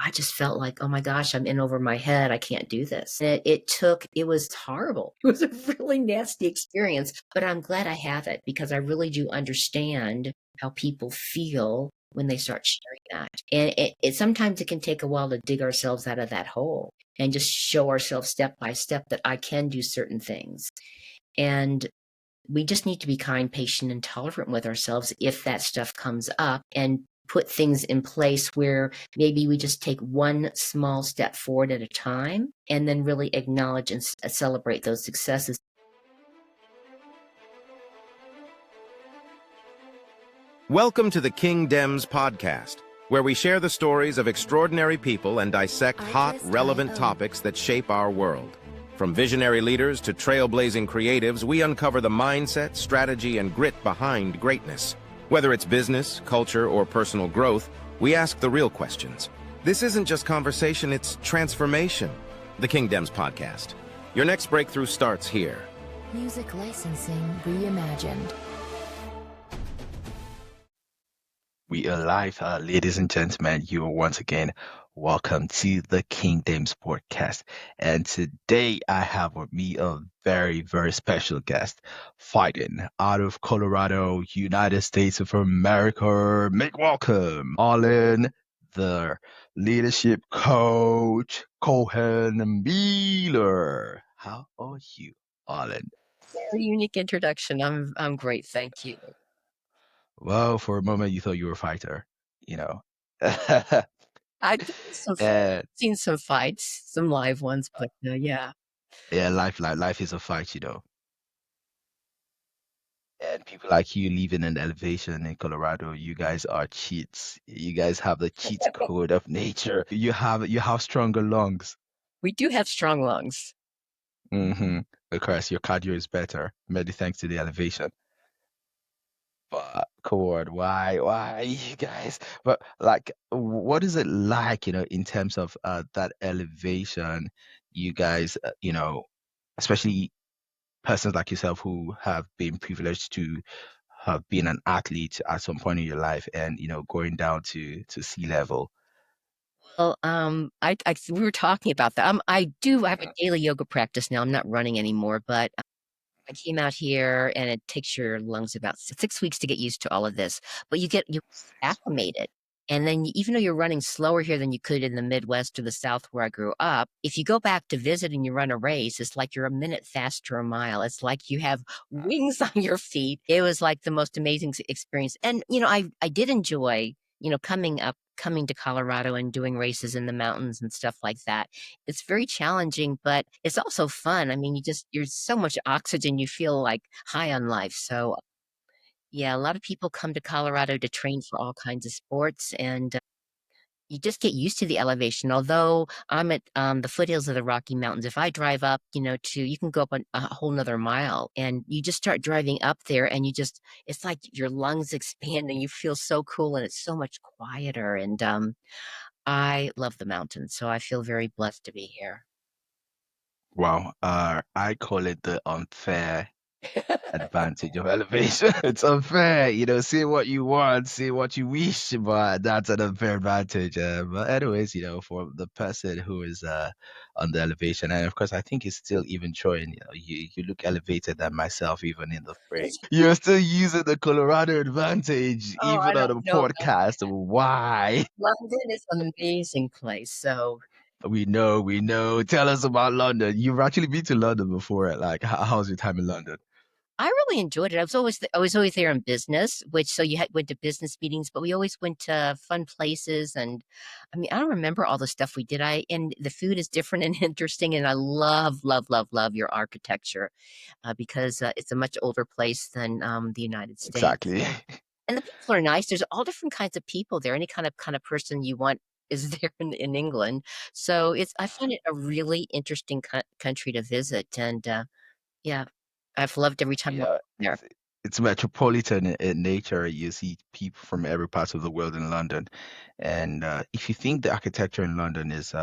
I just felt like, oh my gosh, I'm in over my head. I can't do this. It was horrible. It was a really nasty experience, but I'm glad I have it because I really do understand how people feel when they start sharing that. And sometimes it can take a while to dig ourselves out of that hole and just show ourselves step by step that I can do certain things. And we just need to be kind, patient, and tolerant with ourselves if that stuff comes up, and put things in place where maybe we just take one small step forward at a time and then really acknowledge and celebrate those successes. Welcome to the King Dems Podcast, where we share the stories of extraordinary people and dissect hot, relevant topics that shape our world. From visionary leaders to trailblazing creatives, we uncover the mindset, strategy, and grit behind greatness. Whether it's business, culture, or personal growth, we ask the real questions. This isn't just conversation, it's transformation. The King Dems Podcast. Your next breakthrough starts here. Music licensing reimagined. We are live, ladies and gentlemen. You are once again welcome to the King Dems Podcast. And today I have with me a very, very special guest fighting out of Colorado, United States of America. Make welcome, Arlene, the leadership coach, Cohen Miller. How are you, Arlene? Very unique introduction. I'm great, thank you. Well, for a moment you thought you were a fighter, you know. I've seen some fights, some live ones, but yeah. Yeah, life is a fight, you know. And people like you living in elevation in Colorado, you guys are cheats. You guys have the cheat code of nature. You have stronger lungs. We do have strong lungs. Of course, your cardio is better. Maybe thanks to the elevation. But Cord, why you guys? But like, what is it like, in terms of that elevation? You guys, especially persons like yourself who have been privileged to have been an athlete at some point in your life, and going down to sea level. Well, we were talking about that. I have a daily yoga practice now. I'm not running anymore, but I came out here and it takes your lungs about 6 weeks to get used to all of this, but you acclimated. And then even though you're running slower here than you could in the Midwest or the South where I grew up, if you go back to visit and you run a race, it's like you're a minute faster a mile. It's like you have wings on your feet. It was like the most amazing experience. And, I did enjoy, coming to Colorado and doing races in the mountains and stuff like that. It's very challenging, but it's also fun. I mean, you're so much oxygen, you feel like high on life. So yeah, a lot of people come to Colorado to train for all kinds of sports, and you just get used to the elevation. Although I'm at the foothills of the Rocky Mountains, if I drive up, you can go up a whole nother mile, and you just start driving up there, and it's like your lungs expand, and you feel so cool, and it's so much quieter. And I love the mountains, so I feel very blessed to be here. Wow, I call it the unfair advantage of elevation. It's unfair, say what you want, say what you wish, but that's an unfair advantage. But anyways, for the person who is on the elevation, and of course I think it's still even showing, you look elevated than myself even in the frame. You're still using the Colorado advantage Oh, even I on don't a know. podcast. Why? London is an amazing place. So We know. Tell us about London. You've actually been to London before. Like, how's your time in London? I really enjoyed it. I was always there in business, so went to business meetings, but we always went to fun places. And I mean, I don't remember all the stuff we did. And the food is different and interesting. And I love, love, love, love your architecture because it's a much older place than the United States. Exactly. And the people are nice. There's all different kinds of people there. Any kind of person you want is there in England. So I find it a really interesting country to visit. And yeah, I've loved every time I'm Yeah, there. it's metropolitan in nature. You see people from every part of the world in London. And if you think the architecture in London is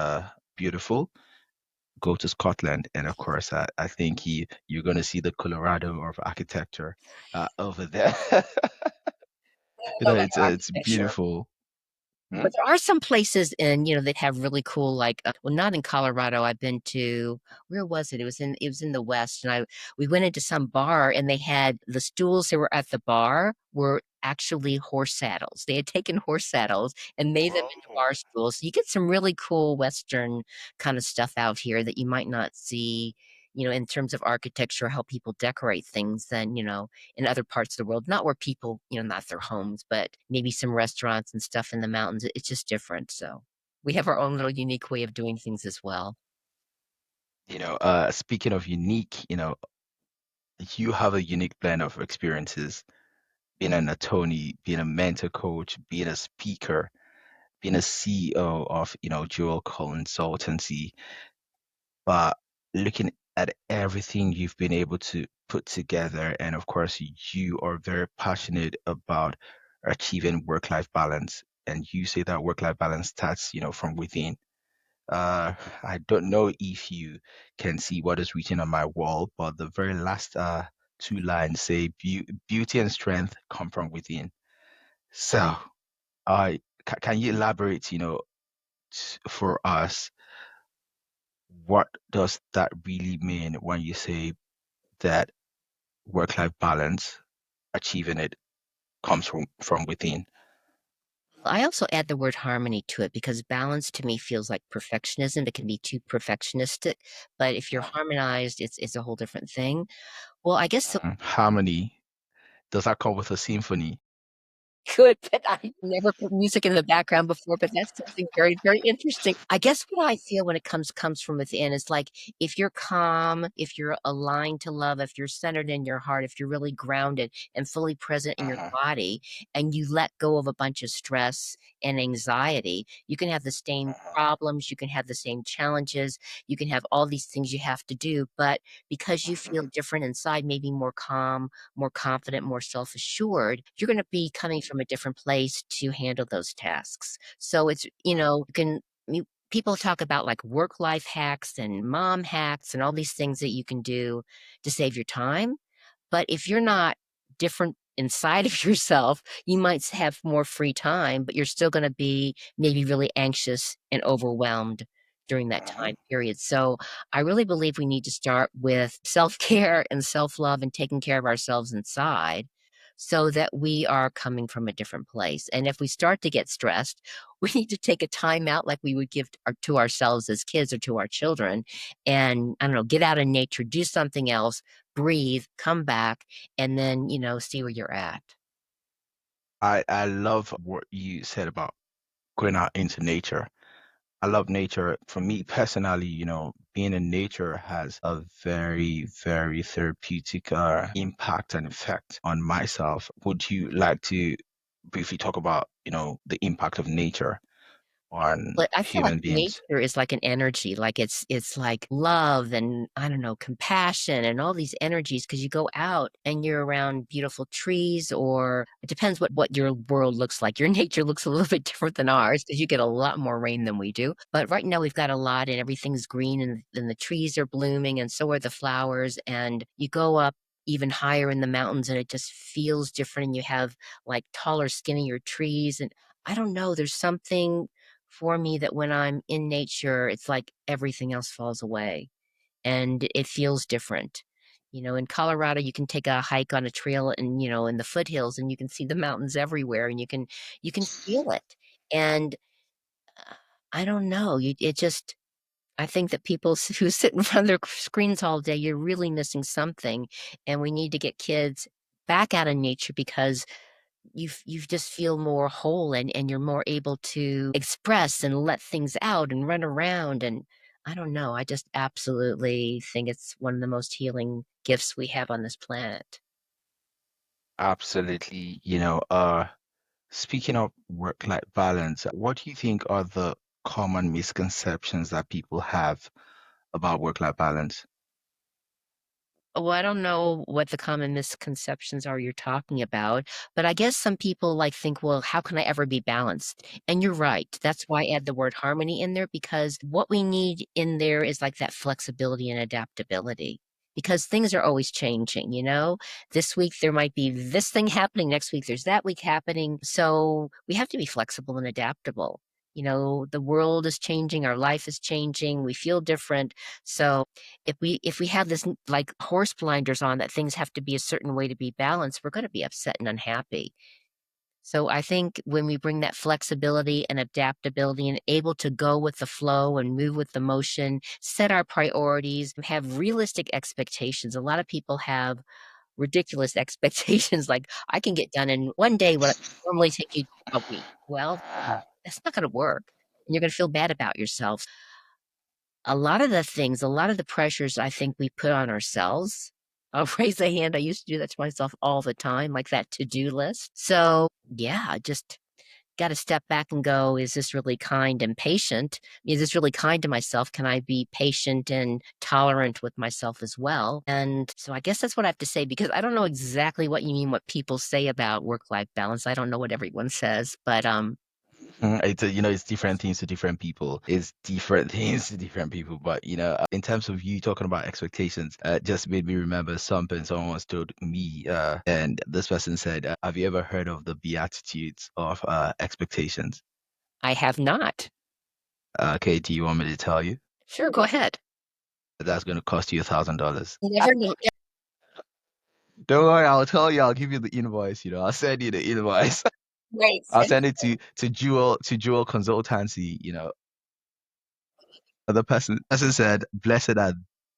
beautiful, go to Scotland. And of course, I think you're going to see the Colorado of architecture over there. I love It's architecture. beautiful. Mhm. But there are some places that have really cool, like, well, not in Colorado. I've been to, where was it? It was in the West, and we went into some bar, and they had the stools that were at the bar were actually horse saddles. They had taken horse saddles and made them into Oh. bar stools. So you get some really cool Western kind of stuff out here that you might not see, in terms of architecture, how people decorate things than, in other parts of the world, not where people, not their homes, but maybe some restaurants and stuff in the mountains. It's just different. So we have our own little unique way of doing things as well. Speaking of unique, you have a unique blend of experiences, being an attorney, being a mentor coach, being a speaker, being a CEO of, Jewel Consultancy, but looking at everything you've been able to put together, and of course, you are very passionate about achieving work-life balance. And you say that work-life balance starts, from within. Uh, I don't know if you can see what is written on my wall, but the very last two lines say, Beauty and strength come from within." So, can you elaborate, for us, what does that really mean when you say that work-life balance, achieving it, comes from within? I also add the word harmony to it because balance to me feels like perfectionism. It can be too perfectionistic, but if you're harmonized, it's a whole different thing. Well, I guess the Harmony, does that come with a symphony? Good, but I never put music in the background before, but that's something very, very interesting. I guess what I feel when it comes from within is like if you're calm, if you're aligned to love, if you're centered in your heart, if you're really grounded and fully present in your Uh-huh. body, and you let go of a bunch of stress and anxiety, you can have the same Uh-huh. problems, you can have the same challenges, you can have all these things you have to do, but because you feel different inside, maybe more calm, more confident, more self assured, you're going to be coming from a different place to handle those tasks. So it's, you can, people talk about like work life hacks and mom hacks and all these things that you can do to save your time. But if you're not different inside of yourself, you might have more free time, but you're still going to be maybe really anxious and overwhelmed during that Uh-huh. time period. So I really believe we need to start with self care and self love and taking care of ourselves inside so that we are coming from a different place. And if we start to get stressed, we need to take a time out like we would give to ourselves as kids or to our children and, I don't know, get out in nature, do something else, breathe, come back, and then, see where you're at. I love what you said about going out into nature. I love nature. For me personally, being in nature has a very, very therapeutic impact and effect on myself. Would you like to briefly talk about, the impact of nature on But I feel like human beings? nature is like an energy, like it's like love and I don't know, compassion and all these energies because you go out and you're around beautiful trees or it depends what your world looks like. Your nature looks a little bit different than ours because you get a lot more rain than we do. But right now we've got a lot and everything's green and the trees are blooming and so are the flowers and you go up even higher in the mountains and it just feels different and you have like taller, skinnier trees and I don't know, there's something for me that when I'm in nature, it's like everything else falls away and it feels different. In Colorado, you can take a hike on a trail and, in the foothills and you can see the mountains everywhere and you can feel it. And uh, I don't know, I think that people who sit in front of their screens all day, you're really missing something. And we need to get kids back out in nature because you just feel more whole and you're more able to express and let things out and run around and I don't know, I just absolutely think it's one of the most healing gifts we have on this planet. Absolutely. Speaking of work-life balance, what do you think are the common misconceptions that people have about work-life balance? Well, I don't know what the common misconceptions are you're talking about, but I guess some people like think, well, how can I ever be balanced? And you're right. That's why I add the word harmony in there because what we need in there is like that flexibility and adaptability. because things are always changing, This week there might be this thing happening, next week there's that week happening. So we have to be flexible and adaptable. The world is changing, our life is changing, we feel different. So if we have this like horse blinders on that things have to be a certain way to be balanced, we're going to be upset and unhappy. So I think when we bring that flexibility and adaptability and able to go with the flow and move with the motion, set our priorities, have realistic expectations. A lot of people have ridiculous expectations, like I can get done in one day what normally take you a week. Well, that's not going to work. And you're going to feel bad about yourself. A lot of the things, a lot of the pressures I think we put on ourselves. I'll raise a hand. I used to do that to myself all the time, like that to-do list. So yeah, I just got to step back and go, is this really kind and patient? Is this really kind to myself? Can I be patient and tolerant with myself as well? And so I guess that's what I have to say, because I don't know exactly what you mean, what people say about work-life balance. I don't know what everyone says, but It's different things to different people. It's different things to different people. But in terms of you talking about expectations, just made me remember something someone once told me. And this person said, "Have you ever heard of the beatitudes of expectations?" I have not. Okay, do you want me to tell you? Sure, go ahead. That's going to cost you $1,000. Never know. Don't worry, I'll tell you. I'll give you the invoice. I'll send you the invoice. Great. I'll send it to Jewel Consultancy. The person said, "Blessed are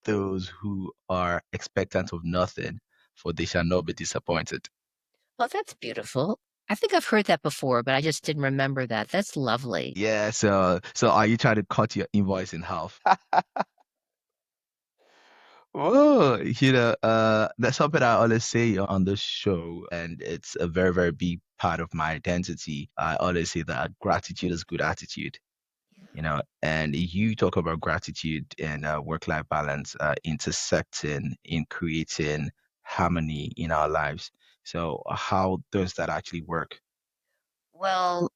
those who are expectant of nothing, for they shall not be disappointed." Well, that's beautiful. I think I've heard that before, but I just didn't remember that. That's lovely. Yeah. So are you trying to cut your invoice in half? Well, that's something I always say on the show, and it's a very, very big part of my identity. I always say that gratitude is good attitude. And you talk about gratitude and work-life balance intersecting in creating harmony in our lives. So how does that actually work? Well,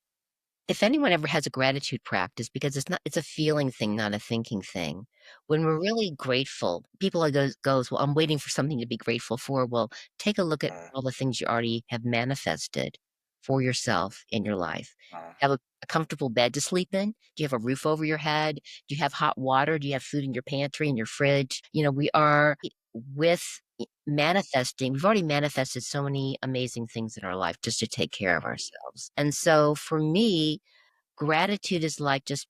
if anyone ever has a gratitude practice, because it's a feeling thing, not a thinking thing. When we're really grateful, people are goes, well, I'm waiting for something to be grateful for. Well, take a look at all the things you already have manifested for yourself in your life. Have a comfortable bed to sleep in? Do you have a roof over your head? Do you have hot water? Do you have food in your pantry, in your fridge? We are with manifesting, we've already manifested so many amazing things in our life just to take care of ourselves. And so for me, gratitude is like just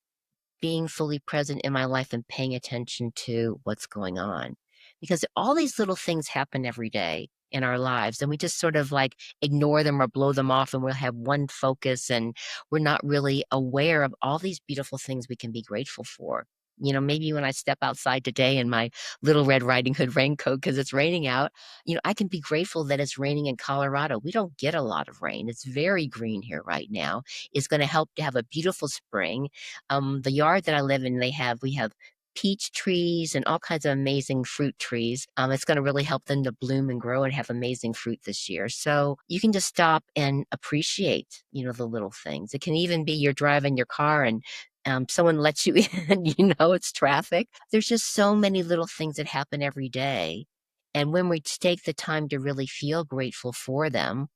being fully present in my life and paying attention to what's going on. Because all these little things happen every day in our lives, and we just sort of like ignore them or blow them off, and we'll have one focus, and we're not really aware of all these beautiful things we can be grateful for. Maybe when I step outside today in my little Red Riding Hood raincoat because it's raining out, I can be grateful that it's raining in Colorado. We don't get a lot of rain. It's very green here right now. It's going to help to have a beautiful spring. The yard that I live in, we have peach trees and all kinds of amazing fruit trees. It's going to really help them to bloom and grow and have amazing fruit this year. So you can just stop and appreciate, the little things. It can even be you're driving your car and someone lets you in, it's traffic. There's just so many little things that happen every day. And when we take the time to really feel grateful for them,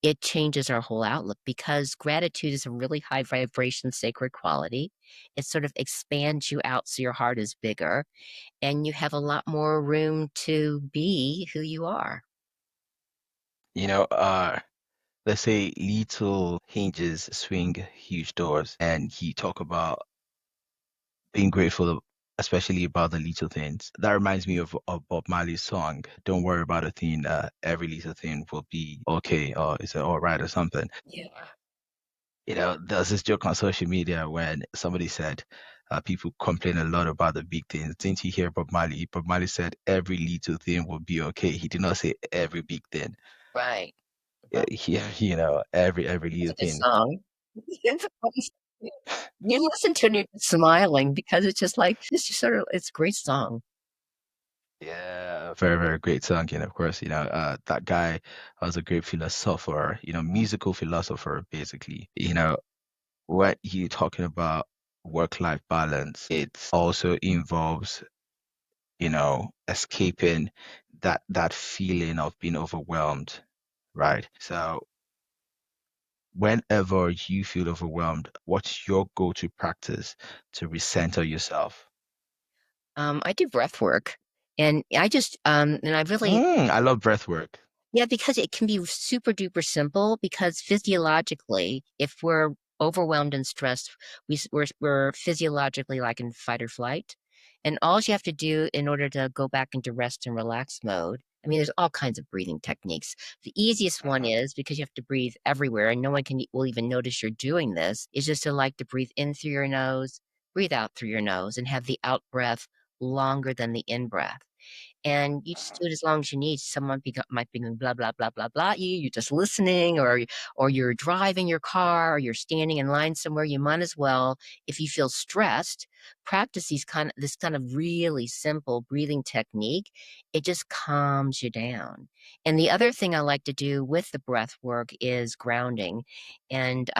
it changes our whole outlook, because gratitude is a really high vibration, sacred quality. It sort of expands you out so your heart is bigger and you have a lot more room to be who you are. You know, uh, let's say little hinges swing huge doors, and you talk about being grateful, especially about the little things. That reminds me of Bob Marley's song, "Don't worry about a thing, every little thing will be okay, or is it all right or something." Yeah. There's this joke on social media when somebody said, people complain a lot about the big things. Didn't you hear Bob Marley? Bob Marley said every little thing will be okay. He did not say every big thing. Right. Yeah, every It's little a good thing. song. It's a funny song. You listen to it and you're just smiling because it's just like, it's a great song. Yeah, very, very great song. Of course, that guy was a great philosopher, musical philosopher, basically. What you talking about work-life balance, it also involves escaping that feeling of being overwhelmed, right? So whenever you feel overwhelmed, what's your go-to practice to recenter yourself? I do breath work, and I just and I really I love breath work. yeah, because it can be super duper simple because physiologically, if we're overwhelmed and stressed, we're physiologically like in fight or flight. And all you have to do in order to go back into rest and relax mode, I mean, there's all kinds of breathing techniques. The easiest one Mhm. is because you have to breathe everywhere and no one will even notice you're doing this, is just to like to breathe in through your nose, breathe out through your nose, and have the out breath longer than the in breath. And you just do it as long as you need. Someone might be going blah blah blah blah blah. You're just listening, or you're driving your car, or you're standing in line somewhere. You might as well, if you feel stressed, practice this kind of really simple breathing technique. It just calms you down. And the other thing I like to do with the breath work is grounding. And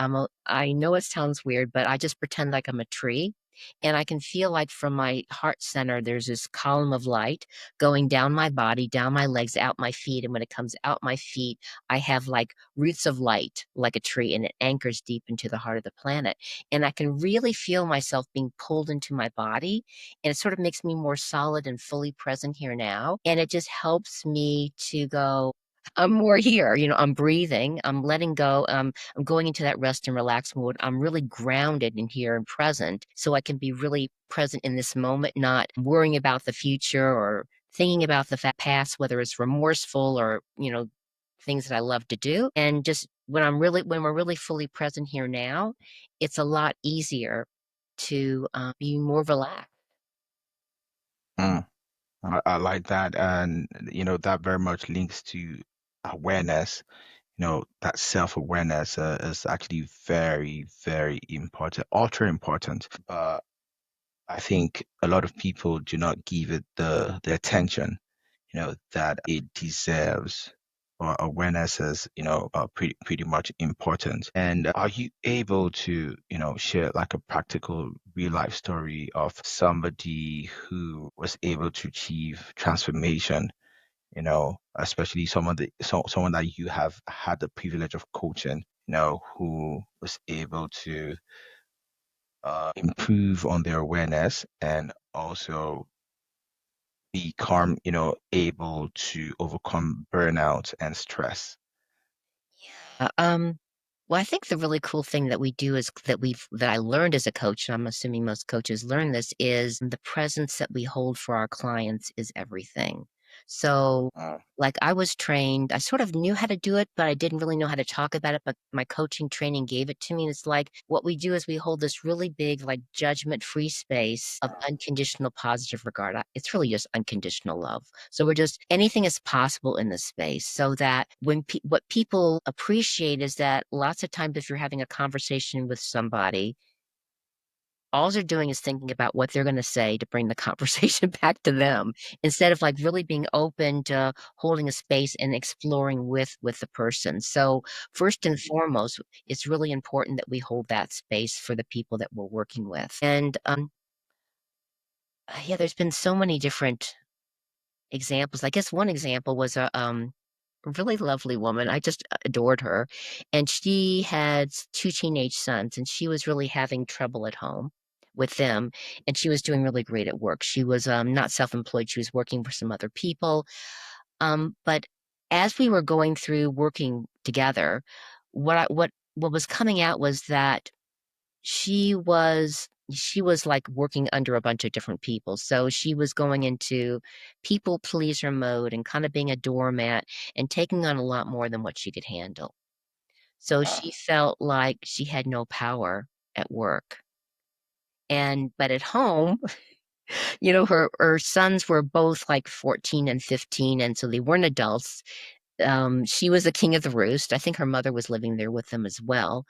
I know it sounds weird, but I just pretend like I'm a tree. And I can feel like from my heart center, there's this column of light going down my body, down my legs, out my feet. And when it comes out my feet, I have like roots of light, like a tree, and it anchors deep into the heart of the planet. And I can really feel myself being pulled into my body. And it sort of makes me more solid and fully present here now. And it just helps me to go, I'm more here. I'm breathing, I'm letting go. I'm going into that rest and relax mode. I'm really grounded in here and present. So I can be really present in this moment, not worrying about the future or thinking about the past, whether it's remorseful or, things that I love to do. And just when we're really fully present here now, it's a lot easier to be more relaxed. Mm, I like that. And, that very much links to awareness. That self-awareness is actually very, very important, ultra important. But I think a lot of people do not give it the attention, that it deserves. Or awareness is, pretty much important. And are you able to, share like a practical real life story of somebody who was able to achieve transformation, especially someone that you have had the privilege of coaching, who was able to improve on their awareness and also become, able to overcome burnout and stress. Well, I think the really cool thing that we do is that I learned as a coach, and I'm assuming most coaches learn this, is the presence that we hold for our clients is everything. So, Uh, like I was trained, I sort of knew how to do it, but I didn't really know how to talk about it. But my coaching training gave it to me. And it's like what we do is we hold this really big, like judgment-free space of unconditional positive regard. It's really just unconditional love. So we're just anything is possible in this space so that what people appreciate is that lots of times if you're having a conversation with somebody, all they're doing is thinking about what they're going to say to bring the conversation back to them instead of like really being open to holding a space and exploring with the person. So first and foremost, it's really important that we hold that space for the people that we're working with. And yeah, there's been so many different examples. I guess one example was a really lovely woman. I just adored her. And she had two teenage sons, and she was really having trouble at home with them. And she was doing really great at work. She was not self-employed. She was working for some other people. But as we were going through working together, what was coming out was that she was like working under a bunch of different people. So she was going into people pleaser mode and kind of being a doormat and taking on a lot more than what she could handle. So uh, she felt like she had no power at work. But at home, her sons were both like 14 and 15, and so they weren't adults. She was the king of the roost. I think her mother was living there with them as well.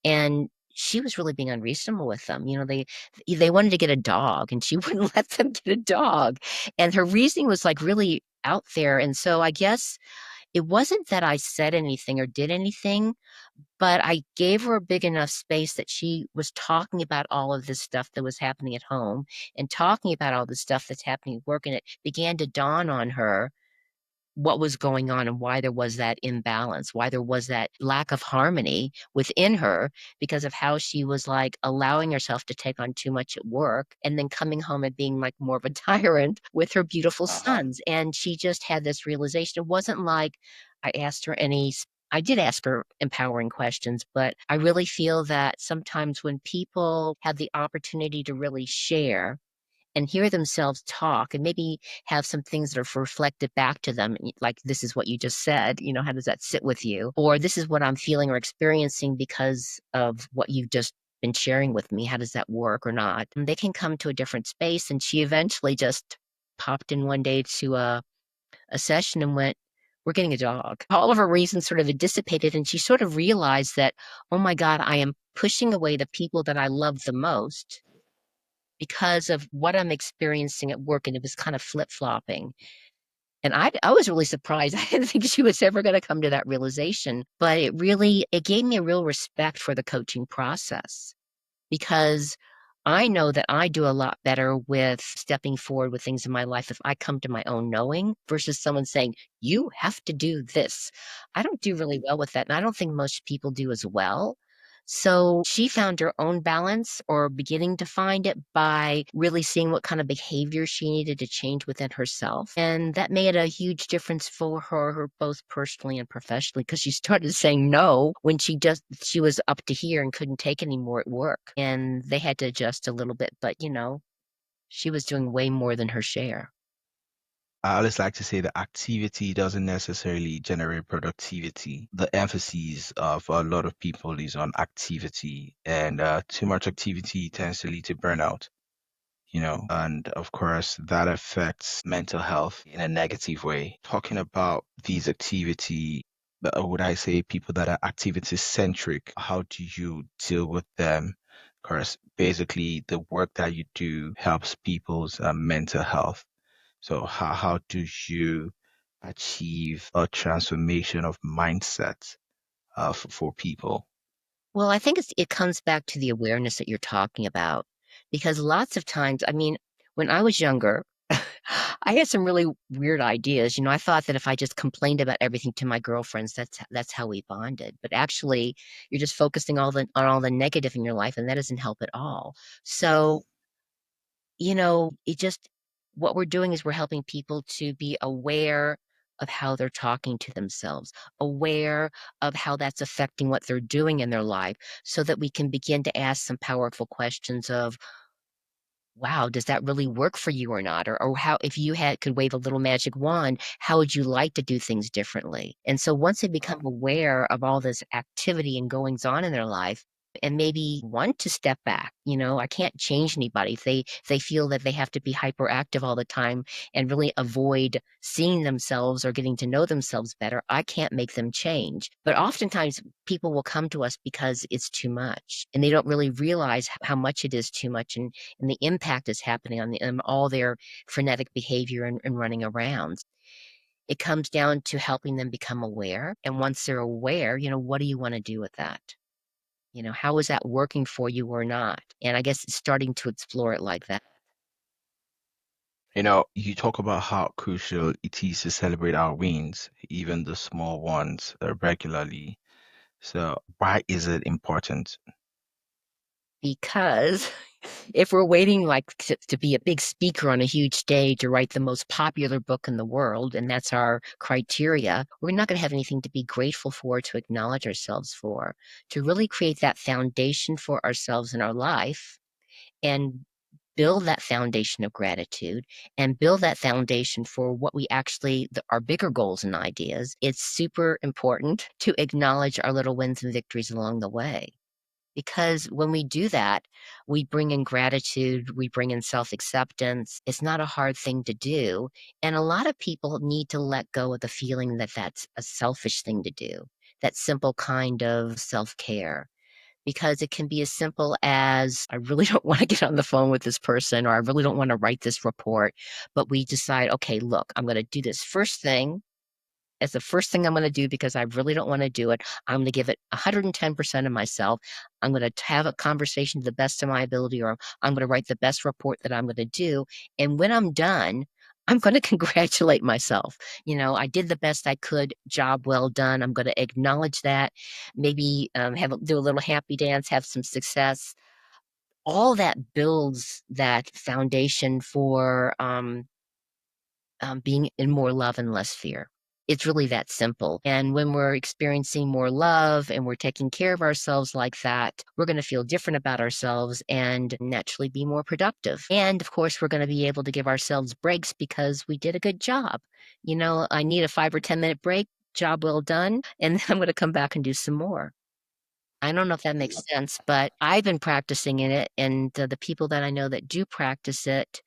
And she was really being unreasonable with them. They wanted to get a dog and she wouldn't let them get a dog. And her reasoning was like really out there. And so I guess it wasn't that I said anything or did anything, but I gave her a big enough space that she was talking about all of this stuff that was happening at home and talking about all the stuff that's happening at work. And it began to dawn on her what was going on and why there was that imbalance, why there was that lack of harmony within her because of how she was like allowing herself to take on too much at work and then coming home and being like more of a tyrant with her beautiful sons. And she just had this realization. It wasn't like I asked her any. I did ask her empowering questions, but I really feel that sometimes when people have the opportunity to really share and hear themselves talk and maybe have some things that are reflected back to them, like this is what you just said, how does that sit with you? Or this is what I'm feeling or experiencing because of what you've just been sharing with me. How does that work or not? And they can come to a different space. And she eventually just popped in one day to a session and went, we're getting a dog. All of her reasons sort of dissipated. And she sort of realized that, oh my God, I am pushing away the people that I love the most because of what I'm experiencing at work, and it was kind of flip-flopping. And I was really surprised. I didn't think she was ever gonna come to that realization, but it gave me a real respect for the coaching process because I know that I do a lot better with stepping forward with things in my life if I come to my own knowing versus someone saying, "You have to do this." I don't do really well with that, and I don't think most people do as well. So she found her own balance or beginning to find it by really seeing what kind of behavior she needed to change within herself. And that made a huge difference for her both personally and professionally, because she started saying no when she was up to here and couldn't take any more at work. And they had to adjust a little bit, but she was doing way more than her share. I always like to say that activity doesn't necessarily generate productivity. The emphasis of a lot of people is on activity, and too much activity tends to lead to burnout, and of course, that affects mental health in a negative way. Talking about these activity, would I say people that are activity centric, how do you deal with them? Of course, basically, the work that you do helps people's mental health. So how do you achieve a transformation of mindset for people? Well, I think it comes back to the awareness that you're talking about, because lots of times, I mean, when I was younger, I had some really weird ideas. I thought that if I just complained about everything to my girlfriends, that's how we bonded. But actually, you're just focusing on all the negative in your life, and that doesn't help at all. So it just what we're doing is we're helping people to be aware of how they're talking to themselves, aware of how that's affecting what they're doing in their life, so that we can begin to ask some powerful questions of, wow, does that really work for you or not? Or how, if you could wave a little magic wand, how would you like to do things differently? And so once they become aware of all this activity and goings on in their life, and maybe want to step back, I can't change anybody. If they feel that they have to be hyperactive all the time and really avoid seeing themselves or getting to know themselves better, I can't make them change. But oftentimes people will come to us because it's too much and they don't really realize how much it is too much. And the impact is happening on all their frenetic behavior and running around. It comes down to helping them become aware. And once they're aware, what do you want to do with that? How is that working for you or not? And I guess it's starting to explore it like that. You talk about how crucial it is to celebrate our wins, even the small ones, regularly. So why is it important? Because if we're waiting like to be a big speaker on a huge stage or write the most popular book in the world, and that's our criteria, we're not going to have anything to be grateful for, to acknowledge ourselves for, to really create that foundation for ourselves in our life and build that foundation of gratitude and build that foundation for what we actually, our bigger goals and ideas. It's super important to acknowledge our little wins and victories along the way. Because when we do that, we bring in gratitude, we bring in self acceptance. It's not a hard thing to do. And a lot of people need to let go of the feeling that that's a selfish thing to do, that simple kind of self care. Because it can be as simple as, I really don't want to get on the phone with this person, or I really don't want to write this report. But we decide, okay, look, I'm going to do this first thing as the first thing I'm going to do because I really don't want to do it. I'm going to give it 110% of myself. I'm going to have a conversation to the best of my ability, or I'm going to write the best report that I'm going to do. And when I'm done, I'm going to congratulate myself. I did the best I could. Job well done. I'm going to acknowledge that. Maybe do a little happy dance, have some success. All that builds that foundation for being in more love and less fear. It's really that simple. And when we're experiencing more love and we're taking care of ourselves like that, we're going to feel different about ourselves and naturally be more productive. And of course, we're going to be able to give ourselves breaks because we did a good job. I need a 5 or 10 minute break, job well done, and then I'm going to come back and do some more. I don't know if that makes sense, but I've been practicing in it, and the people that I know that do practice it,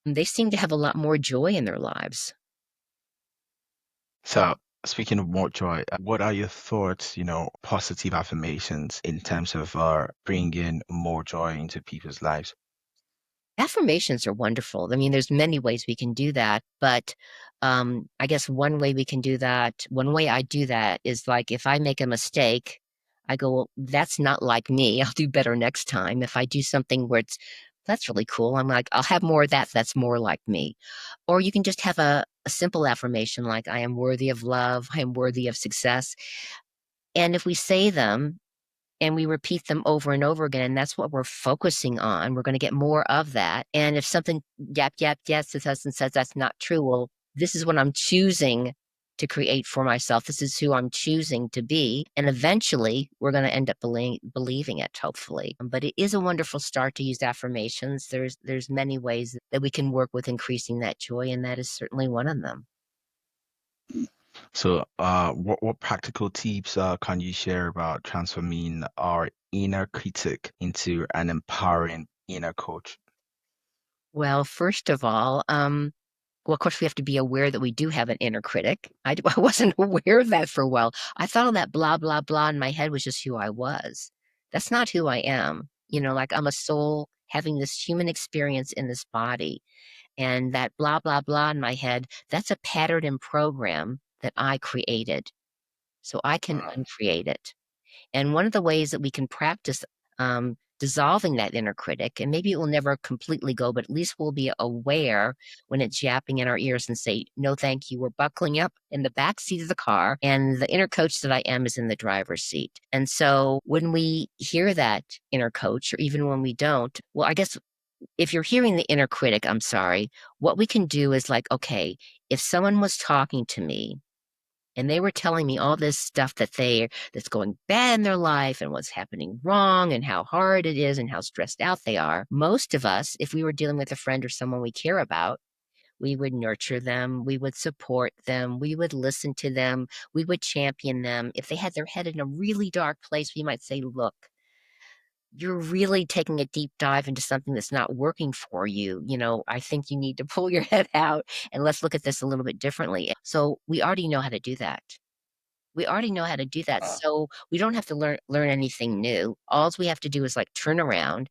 they seem to have a lot more joy in their lives. So, speaking of more joy, what are your thoughts, positive affirmations in terms of bringing more joy into people's lives? Affirmations are wonderful. I mean, there's many ways we can do that, but I guess one way we can do that, one way I do that is like if I make a mistake, I go, well, that's not like me. I'll do better next time. If I do something where that's really cool, I'm like, I'll have more of that. That's more like me. Or you can just have a simple affirmation like, I am worthy of love. I am worthy of success. And if we say them, and we repeat them over and over again. That's what we're focusing on. We're going to get more of that. And if something yap, yap, yes, it us and says that's not true, well, this is what I'm choosing to create for myself. This is who I'm choosing to be. And eventually we're going to end up believing it, hopefully. But it is a wonderful start to use affirmations. There's many ways that we can work with increasing that joy, and that is certainly one of them. So, what practical tips can you share about transforming our inner critic into an empowering inner coach? Well, first of all, well, of course, we have to be aware that we do have an inner critic. I wasn't aware of that for a while. I thought all that blah, blah, blah in my head was just who I was. That's not who I am. Like I'm a soul having this human experience in this body. And that blah, blah, blah in my head, that's a pattern and program that I created. So I can uncreate it. And one of the ways that we can practice dissolving that inner critic, and maybe it will never completely go, but at least we'll be aware when it's yapping in our ears and say, no, thank you. We're buckling up in the back seat of the car, and the inner coach that I am is in the driver's seat. And so when we hear that inner coach, or even when we don't, well, I guess if you're hearing the inner critic, I'm sorry, what we can do is like, okay, if someone was talking to me and they were telling me all this stuff that's going bad in their life and what's happening wrong and how hard it is and how stressed out they are. Most of us, if we were dealing with a friend or someone we care about, we would nurture them, we would support them, we would listen to them, we would champion them. If they had their head in a really dark place, we might say, look, you're really taking a deep dive into something that's not working for you. I think you need to pull your head out and let's look at this a little bit differently. So we already know how to do that. We already know how to do that. So we don't have to learn anything new. All we have to do is like turn around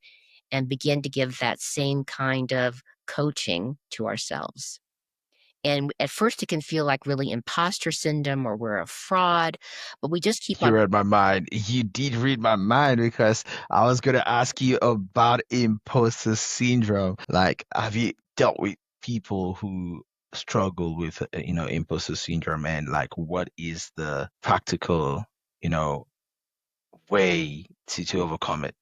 and begin to give that same kind of coaching to ourselves. And at first it can feel like really imposter syndrome or we're a fraud, but we just keep You on. read my mind. You did read my mind because I was going to ask you about imposter syndrome. Like, have you dealt with people who struggle with, imposter syndrome, and like, what is the practical, you know, way to overcome it?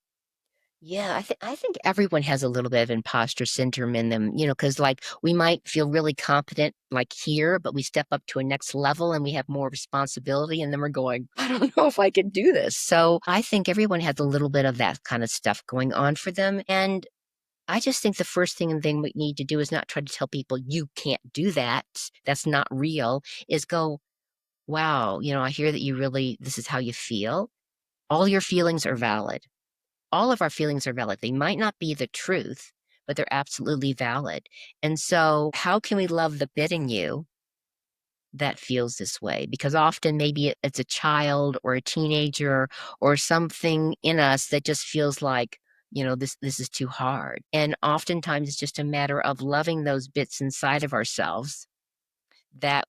Yeah, I think everyone has a little bit of imposter syndrome in them, because like we might feel really competent like here, but we step up to a next level and we have more responsibility, and then we're going, I don't know if I can do this. So I think everyone has a little bit of that kind of stuff going on for them. And I just think the first thing we need to do is not try to tell people you can't do that. That's not real, is go, wow, I hear that this is how you feel. All your feelings are valid. All of our feelings are valid. They might not be the truth, but they're absolutely valid. And so, how can we love the bit in you that feels this way? Because often maybe it's a child or a teenager or something in us that just feels like, this is too hard. And oftentimes it's just a matter of loving those bits inside of ourselves that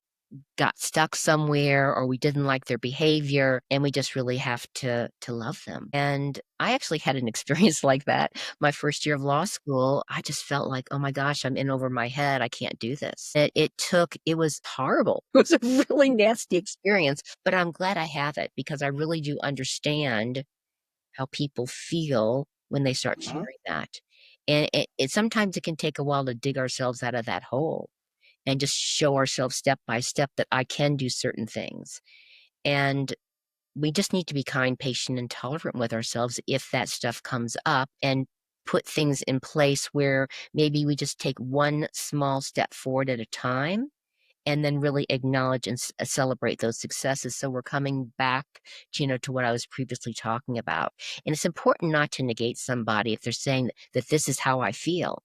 got stuck somewhere or we didn't like their behavior, and we just really have to love them. And I actually had an experience like that. My first year of law school, I just felt like, oh my gosh, I'm in over my head. I can't do this. It was horrible. It was a really nasty experience, but I'm glad I have it because I really do understand how people feel when they start Mhm. sharing that. And it sometimes it can take a while to dig ourselves out of that hole and just show ourselves step by step that I can do certain things. And we just need to be kind, patient, and tolerant with ourselves if that stuff comes up and put things in place where maybe we just take one small step forward at a time and then really acknowledge and celebrate those successes. So we're coming back, to what I was previously talking about. And it's important not to negate somebody if they're saying that this is how I feel,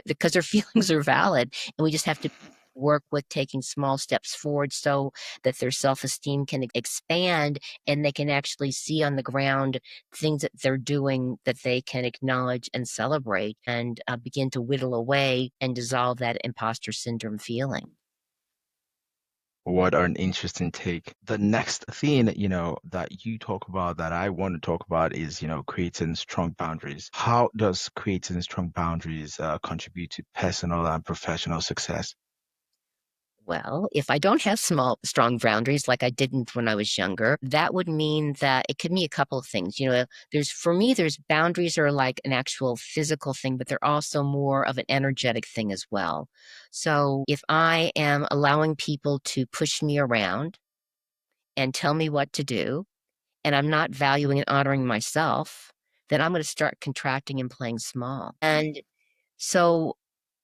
because their feelings are valid, and we just have to work with taking small steps forward so that their self-esteem can expand and they can actually see on the ground things that they're doing that they can acknowledge and celebrate and begin to whittle away and dissolve that imposter syndrome feeling. What an interesting take. The next thing, that you talk about that I want to talk about is, creating strong boundaries. How does creating strong boundaries contribute to personal and professional success? Well, if I don't have strong boundaries like I didn't when I was younger, that would mean that it could mean a couple of things. For me, there's boundaries are like an actual physical thing, but they're also more of an energetic thing as well. So if I am allowing people to push me around and tell me what to do, and I'm not valuing and honoring myself, then I'm going to start contracting and playing small. And so,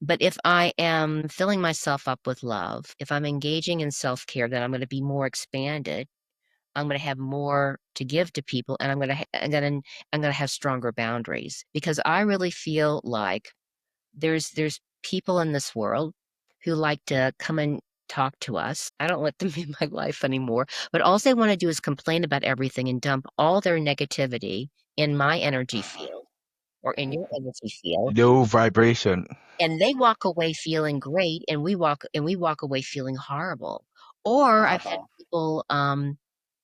but if I am filling myself up with love, if I'm engaging in self care, then I'm going to be more expanded. I'm going to have more to give to people, and I'm going to have stronger boundaries because I really feel like there's people in this world who like to come and talk to us. I don't let them in my life anymore, but all they want to do is complain about everything and dump all their negativity in my energy field or in your energy field, Low vibration. and they walk away feeling great and we walk away feeling horrible. Or I've had Uh-huh. people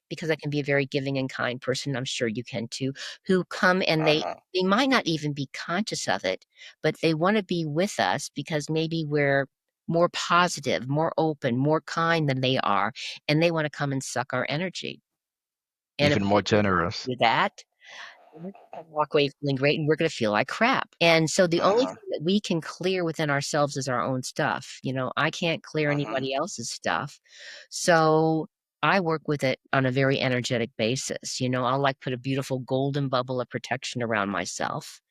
because I can be a very giving and kind person, I'm sure you can too, who come and Uh-huh. they might not even be conscious of it, but they want to be with us because maybe we're more positive, more open, more kind than they are, and they want to come and suck our energy. And if Even we more generous. do that, we're gonna walk away feeling great and we're gonna feel like crap. And so the only Uh-huh. thing that we can clear within ourselves is our own stuff. I can't clear Uh-huh. anybody else's stuff. So I work with it on a very energetic basis. I'll like put a beautiful golden bubble of protection around myself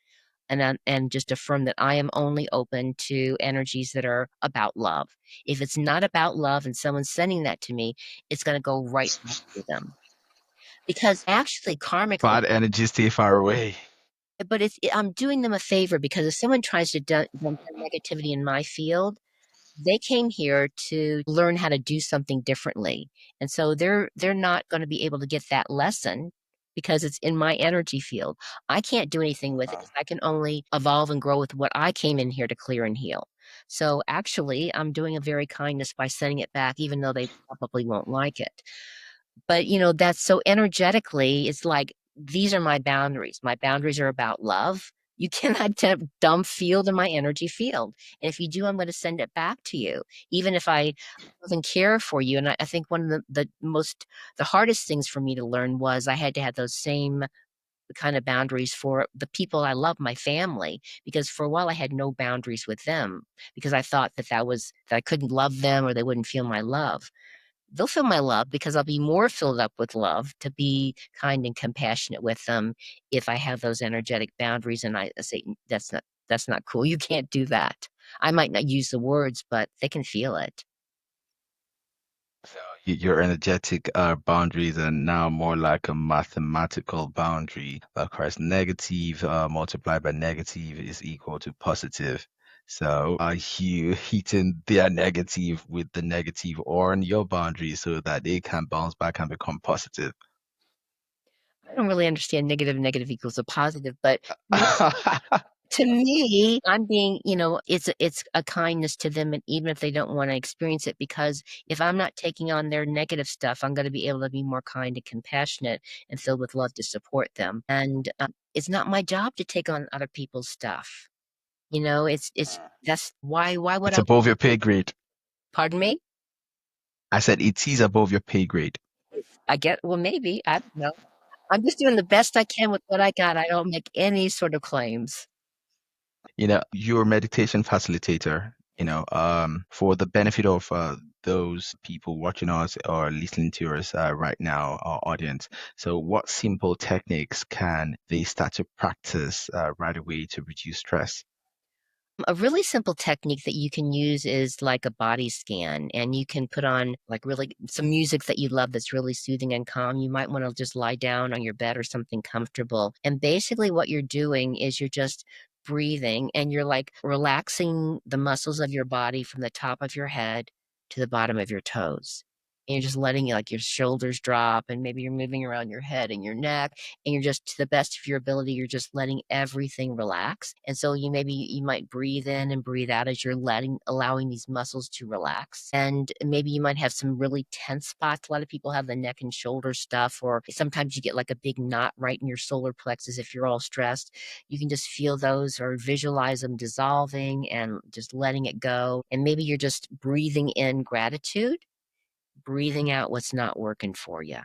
and just affirm that I am only open to energies that are about love. If it's not about love and someone's sending that to me, it's gonna go right back to them. Because actually karmically, Bad energy stay far away. but I'm doing them a favor because if someone tries to dump their negativity in my field, they came here to learn how to do something differently. And so they're not going to be able to get that lesson because it's in my energy field. I can't do anything with it Uh-huh. because I can only evolve and grow with what I came in here to clear and heal. So actually, I'm doing a very kindness by sending it back, even though they probably won't like it. But, that's so energetically, it's like, these are my boundaries. My boundaries are about love. You cannot dump field in my energy field. And if you do, I'm going to send it back to you, even if I love and care for you. And I think one of the hardest things for me to learn was I had to have those same kind of boundaries for the people I love, my family, because for a while I had no boundaries with them because I thought that I couldn't love them or they wouldn't feel my love. They'll feel my love because I'll be more filled up with love to be kind and compassionate with them if I have those energetic boundaries and I say, that's not cool. You can't do that. I might not use the words, but they can feel it. So your energetic boundaries are now more like a mathematical boundary. Because negative multiplied by negative is equal to positive. So are you hitting their negative with the negative on your boundary so that they can bounce back and become positive? I don't really understand negative equals a positive, but To me, I'm being, it's a kindness to them, and even if they don't wanna experience it, because if I'm not taking on their negative stuff, I'm gonna be able to be more kind and compassionate and filled with love to support them, and, it's not my job to take on other people's stuff, it's that's why would It's I above your pay grade. pardon me? I said it is above your pay grade. I get well, maybe, I don't know. I'm just doing the best I can with what I got, I don't make any sort of claims. You're a meditation facilitator, for the benefit of those people watching us or listening to us right now, our audience. So, what simple techniques can they start to practice right away to reduce stress? A really simple technique that you can use is like a body scan, and you can put on like really some music that you love that's really soothing and calm. You might want to just lie down on your bed or something comfortable. And basically, what you're doing is you're just breathing and you're like relaxing the muscles of your body from the top of your head to the bottom of your toes. And you're just letting like your shoulders drop, and maybe you're moving around your head and your neck, and you're just to the best of your ability, you're just letting everything relax. And so you might breathe in and breathe out as you're allowing these muscles to relax. And maybe you might have some really tense spots. A lot of people have the neck and shoulder stuff, or sometimes you get like a big knot right in your solar plexus if you're all stressed. You can just feel those or visualize them dissolving and just letting it go. And maybe you're just breathing in gratitude, breathing out what's not working for you.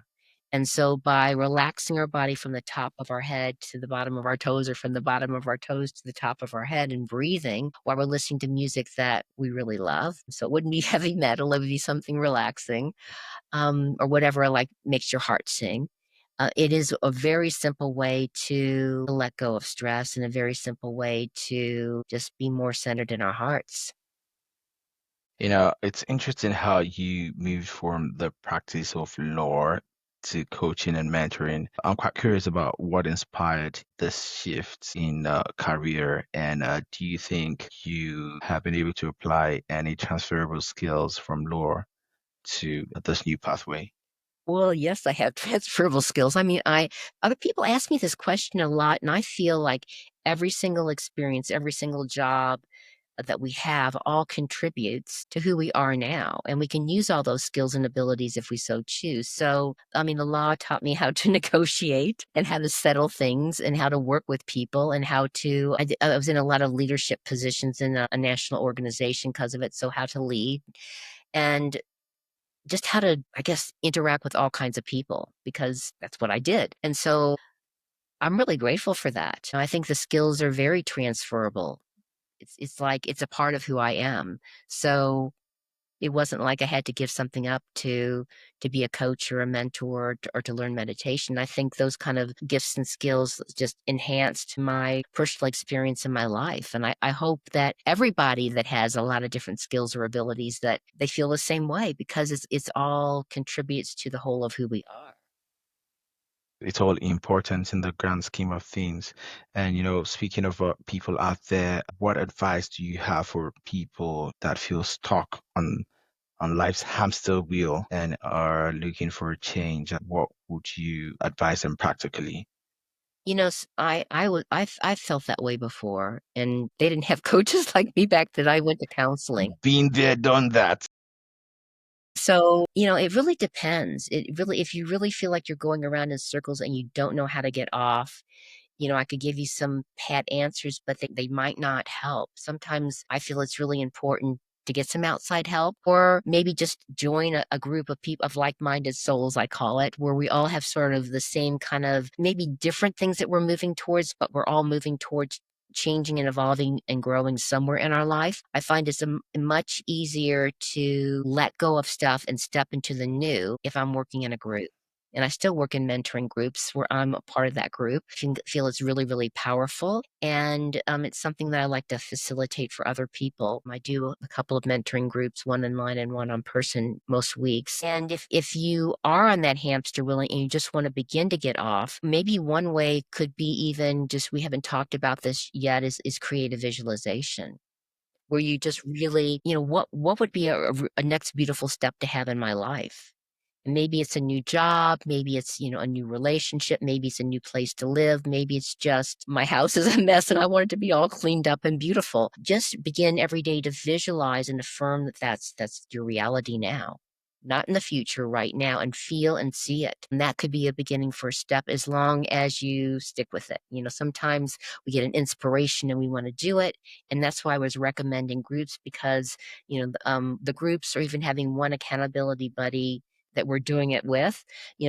And so by relaxing our body from the top of our head to the bottom of our toes, or from the bottom of our toes to the top of our head, and breathing while we're listening to music that we really love. So it wouldn't be heavy metal, it would be something relaxing, or whatever like makes your heart sing. It is a very simple way to let go of stress, and a very simple way to just be more centered in our hearts. It's interesting how you moved from the practice of law to coaching and mentoring. I'm quite curious about what inspired this shift in career, and do you think you have been able to apply any transferable skills from law to this new pathway? Well, yes, I have transferable skills. I mean, I other people ask me this question a lot, and I feel like every single experience, every single job that we have all contributes to who we are now. And we can use all those skills and abilities if we so choose. So, I mean, the law taught me how to negotiate and how to settle things and how to work with people and how to, I was in a lot of leadership positions in a national organization because of it. So, how to lead. And just how to, I guess, interact with all kinds of people because that's what I did. And so I'm really grateful for that. I think the skills are very transferable. It's like it's a part of who I am. So it wasn't like I had to give something up to be a coach or a mentor or to learn meditation. I think those kind of gifts and skills just enhanced my personal experience in my life. And I hope that everybody that has a lot of different skills or abilities that they feel the same way because it's all contributes to the whole of who we are. It's all important in the grand scheme of things. And, speaking of people out there, what advice do you have for people that feel stuck on life's hamster wheel and are looking for a change? What would you advise them practically? I felt that way before, and they didn't have coaches like me back then. I went to counseling. Been there, done that. So, it really depends. If you really feel like you're going around in circles and you don't know how to get off, I could give you some pat answers, but they might not help. Sometimes I feel it's really important to get some outside help, or maybe just join a group of people, of like-minded souls, I call it, where we all have sort of the same kind of maybe different things that we're moving towards, but we're all moving towards changing and evolving and growing somewhere in our life. I find it's much easier to let go of stuff and step into the new if I'm working in a group. And I still work in mentoring groups where I'm a part of that group. I feel it's really, really powerful. And it's something that I like to facilitate for other people. I do a couple of mentoring groups, one online and one on person most weeks. And if you are on that hamster wheel and you just want to begin to get off, maybe one way could be even just, we haven't talked about this yet, is creative visualization. Where you just really, what would be a next beautiful step to have in my life? And maybe it's a new job, maybe it's, a new relationship, maybe it's a new place to live, maybe it's just my house is a mess and I want it to be all cleaned up and beautiful. Just begin every day to visualize and affirm that that's your reality now. Not in the future, right now, and feel and see it. And that could be a beginning first step as long as you stick with it. Sometimes we get an inspiration and we want to do it. And that's why I was recommending groups because, the groups or even having one accountability buddy that we're doing it with,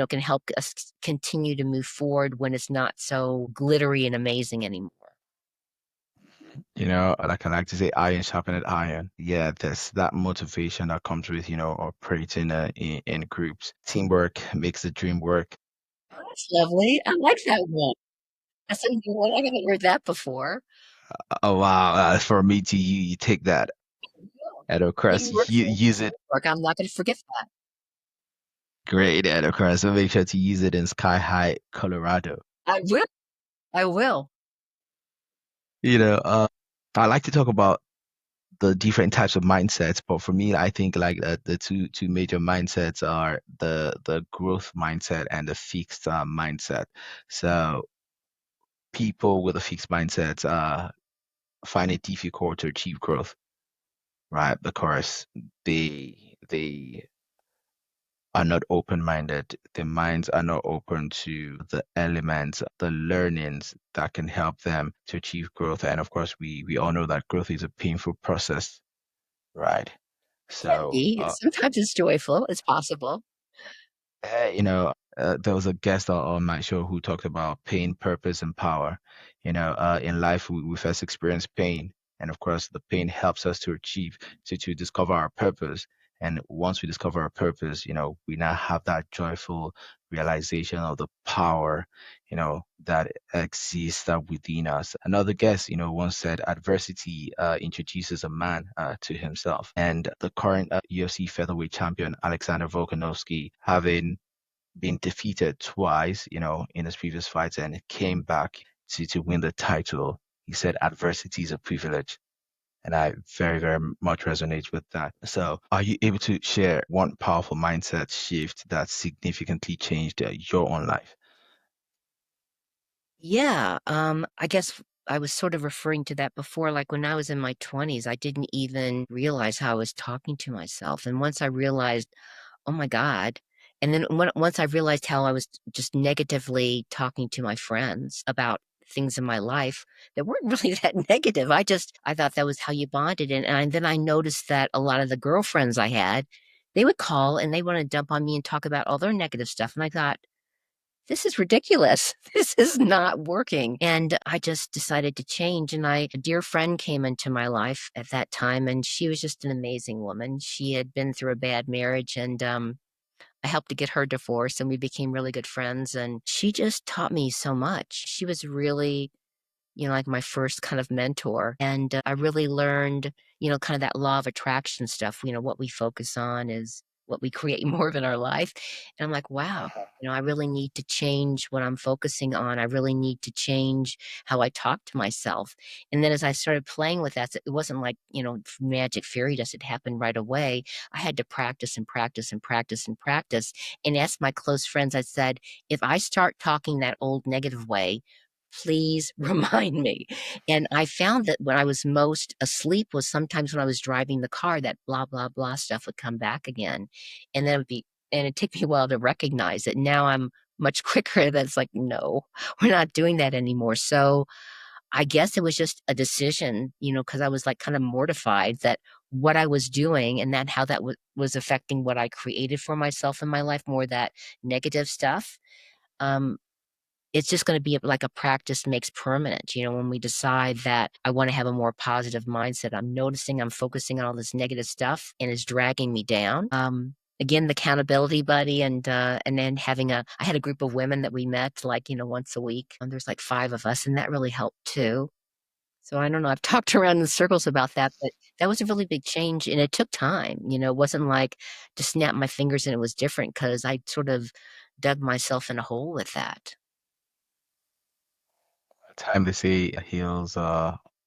can help us continue to move forward when it's not so glittery and amazing anymore. Like I like to say, iron sharpened iron. Yeah, there's that motivation that comes with, operating in groups. Teamwork makes the dream work. Oh, that's lovely. I like that one. That's a new one. I haven't heard that before. Oh wow, for me to you take that, and of course Teamwork you makes use the it. dream work. I'm not going to forget that. Great, and of course, so make sure to use it in Sky High, Colorado. I will. I will. You know, uh, I like to talk about the different types of mindsets, but for me, I think like the two major mindsets are the growth mindset and the fixed mindset. So people with a fixed mindset find it difficult to achieve growth, right? Because they are not open-minded. Their minds are not open to the elements, the learnings that can help them to achieve growth. And of course, we all know that growth is a painful process, right? It can So, be. Sometimes it's joyful. It's possible. there was a guest on my show who talked about pain, purpose, and power. In life, we first experience pain. And of course, the pain helps us to achieve, to discover our purpose. And once we discover our purpose, we now have that joyful realization of the power, that exists within us. Another guest, once said adversity introduces a man to himself. And the current UFC featherweight champion, Alexander Volkanovski, having been defeated twice, in his previous fights and came back to win the title. He said adversity is a privilege. And I very, very much resonate with that. So, are you able to share one powerful mindset shift that significantly changed your own life? Yeah, I guess I was sort of referring to that before. Like when I was in my 20s, I didn't even realize how I was talking to myself. And once I realized, oh my God. And then once I realized how I was just negatively talking to my friends about things in my life that weren't really that negative. I thought that was how you bonded. And then I noticed that a lot of the girlfriends I had, they would call and they want to dump on me and talk about all their negative stuff. And I thought, this is ridiculous. This is not working. And I just decided to change. And a dear friend came into my life at that time, and she was just an amazing woman. She had been through a bad marriage, and I helped to get her divorced, and we became really good friends. And she just taught me so much. She was really like my first kind of mentor. And I really learned, kind of that law of attraction stuff. What we focus on is what we create more of in our life. And I'm like, wow, I really need to change what I'm focusing on. I really need to change how I talk to myself. And then as I started playing with that, it wasn't like, magic fairy dust. It happened right away. I had to practice and practice and practice and practice. And asked my close friends, I said, if I start talking that old negative way, please remind me. And I found that when I was most asleep was sometimes when I was driving the car, that blah, blah, blah stuff would come back again. And then it'd take me a while to recognize it. Now I'm much quicker. That's like, no, we're not doing that anymore. So I guess it was just a decision, because I was like kind of mortified that what I was doing and that how that was affecting what I created for myself in my life, more that negative stuff. Um, it's just going to be like a practice makes permanent. When we decide that I want to have a more positive mindset, I'm noticing I'm focusing on all this negative stuff and it's dragging me down. Again, the accountability buddy and then I had a group of women that we met like, once a week. And there's like 5 of us, and that really helped too. So I don't know. I've talked around in circles about that, but that was a really big change and it took time. It wasn't like to snap my fingers and it was different because I sort of dug myself in a hole with that. Time they say heals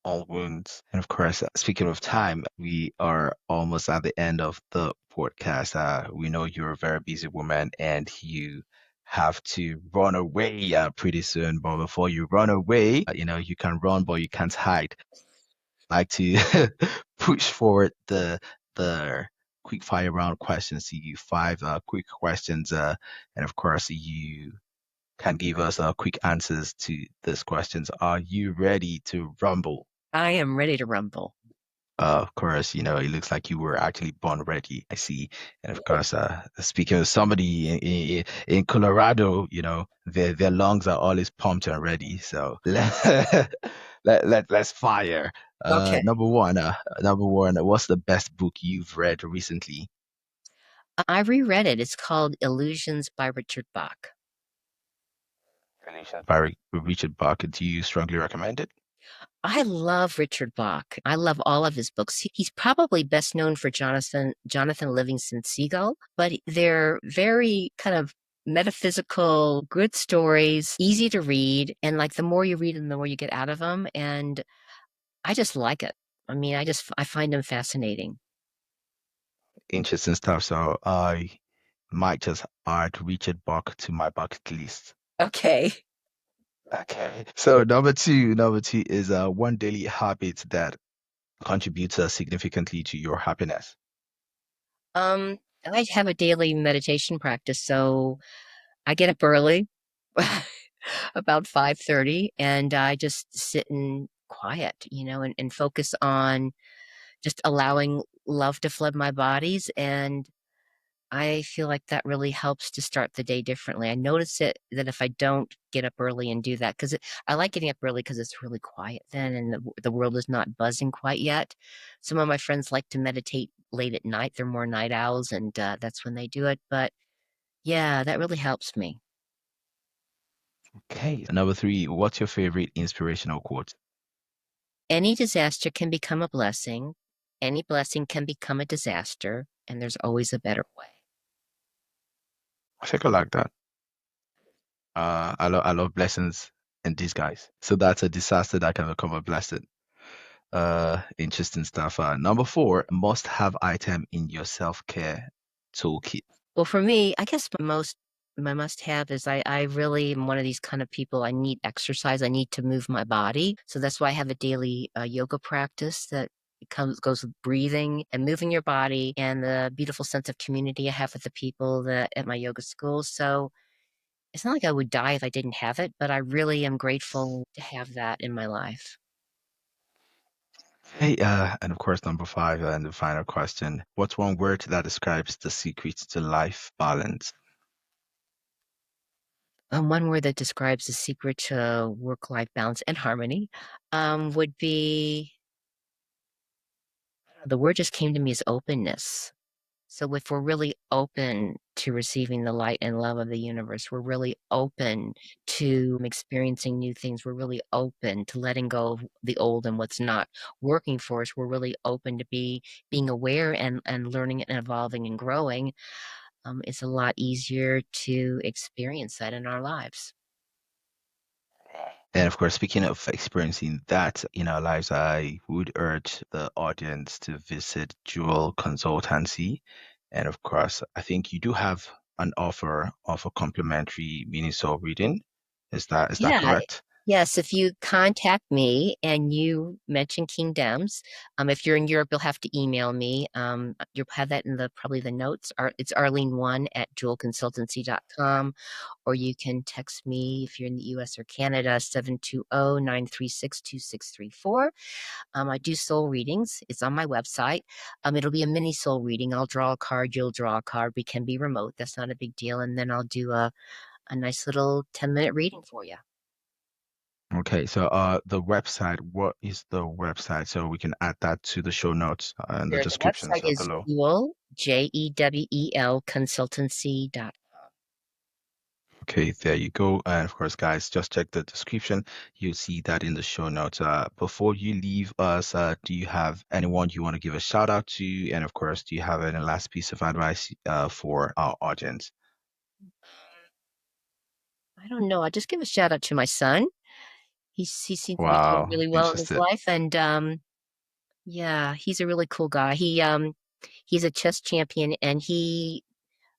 all wounds. And of course, speaking of time, we are almost at the end of the podcast. We know you're a very busy woman and you have to run away pretty soon. But before you run away, you can run, but you can't hide. Like to push forward the quick fire round questions to you, five quick questions, and of course you can give us quick answers to these questions. Are you ready to rumble? I am ready to rumble. Of course, it looks like you were actually born ready. I see. And of course, speaking of somebody in Colorado, their lungs are always pumped and ready. So let's fire. Okay. Number one, what's the best book you've read recently? I reread it. It's called Illusions by Richard Bach. Galatians by Richard Bach. Do you strongly recommend it? I love Richard Bach. I love all of his books. He's probably best known for Jonathan Livingston Seagull, but they're very kind of metaphysical, good stories, easy to read, and like the more you read them, the more you get out of them, and I just like it. I mean, I find them fascinating. Interesting stuff. So I might just add Richard Bach to my bucket list. Okay. Okay. So number two is one daily habit that contributes significantly to your happiness. I have a daily meditation practice, so I get up early, about 5:30, and I just sit in quiet, and focus on just allowing love to flood my bodies. And I feel like that really helps to start the day differently. I notice it that if I don't get up early and do that, because I like getting up early because it's really quiet then and the world is not buzzing quite yet. Some of my friends like to meditate late at night. They're more night owls, and that's when they do it. But yeah, that really helps me. Okay. Number three, what's your favorite inspirational quote? Any disaster can become a blessing. Any blessing can become a disaster, and there's always a better way. I think I like that. I love blessings in disguise. So that's a disaster that can become a blessing. Interesting stuff. Number four, must have item in your self-care toolkit. Well, for me, I guess my must have is I really am one of these kind of people. I need exercise. I need to move my body. So that's why I have a daily yoga practice that goes with breathing and moving your body and the beautiful sense of community I have with the people that at my yoga school. So it's not like I would die if I didn't have it, but I really am grateful to have that in my life. Hey, and of course, number five, and the final question. What's one word that describes the secret to life balance? One word that describes the secret to work-life balance and harmony would be the word just came to me as openness. So if we're really open to receiving the light and love of the universe, we're really open to experiencing new things. We're really open to letting go of the old and what's not working for us. We're really open to being aware and learning and evolving and growing. It's a lot easier to experience that in our lives. And of course, speaking of experiencing that in our lives, I would urge the audience to visit Jewel Consultancy. And of course, I think you do have an offer of a complimentary mini soul reading. Is that Yeah. correct? Yes, if you contact me and you mention King Dems, if you're in Europe, you'll have to email me. You'll have that in probably the notes. It's Arlene1 at jewelconsultancy.com, or you can text me if you're in the US or Canada, 720-936-2634. I do soul readings. It's on my website. It'll be a mini soul reading. I'll draw a card, you'll draw a card. We can be remote. That's not a big deal. And then I'll do a nice little 10-minute reading for you. Okay, so the website, what is the website? So we can add that to the show notes and the Sure, the descriptions website is below. Jewel, Jewel consultancy. Okay, there you go. And of course, guys, just check the description. You'll see that in the show notes. Before you leave us, do you have anyone you want to give a shout out to? And of course, do you have any last piece of advice for our audience? I don't know. I'll just give a shout out to my son. He seems to be doing Wow, really well in his interesting. life, and yeah, he's a really cool guy. He's a chess champion, and he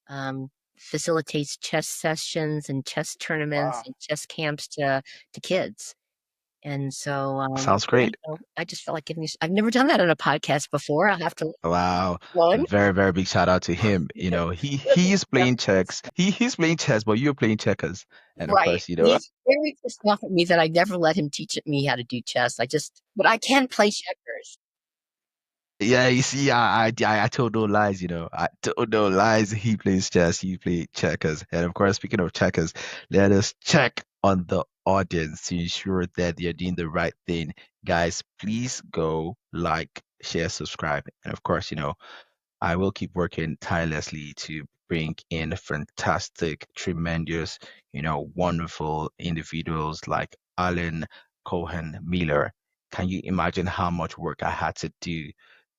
um, facilitates chess sessions and chess tournaments Wow. and chess camps to kids. And so, Sounds yeah, great. I just felt like giving you. I've never done that on a podcast before. I'll have to Wow. one. Very, very big shout out to him. He's playing chess. He's playing chess, but you're playing checkers. And of Right. course, He's very pissed off at me that I never let him teach me how to do chess. But I can play checkers. yeah, you see, I told no lies, I told no lies. He plays chess, you play checkers. And of course, speaking of checkers, let us check on the audience to ensure that they're doing the right thing. Guys, please go like, share, subscribe. And of course, I will keep working tirelessly to bring in fantastic, tremendous, wonderful individuals like Arlene Cohen Miller. Can you imagine how much work I had to do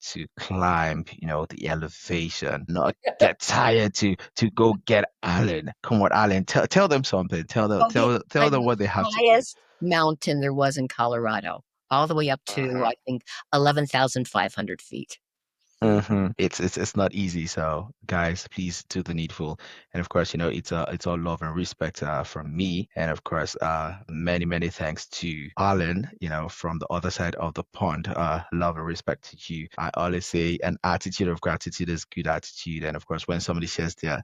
to climb, the elevation, not get tired to go get Alan. Come on, Alan, tell them something. Tell them Oh, he tell tell climbed them the what they have to do. highest mountain there was in Colorado, all the way up to, I think, 11,500 feet. It's not easy. So guys, please do the needful. And of course, it's all love and respect from me. And of course, many, many thanks to Alan, from the other side of the pond. Love and respect to you. I always say an attitude of gratitude is good attitude. And of course, when somebody shares their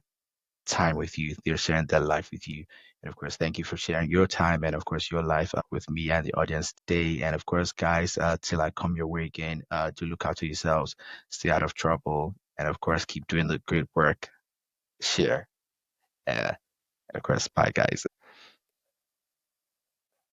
time with you. They're sharing their life with you. And of course, thank you for sharing your time and of course your life with me and the audience today. And of course, guys, till I come your way again, do look out for yourselves, stay out of trouble, and of course, keep doing the great work. Share. And of course, bye, guys.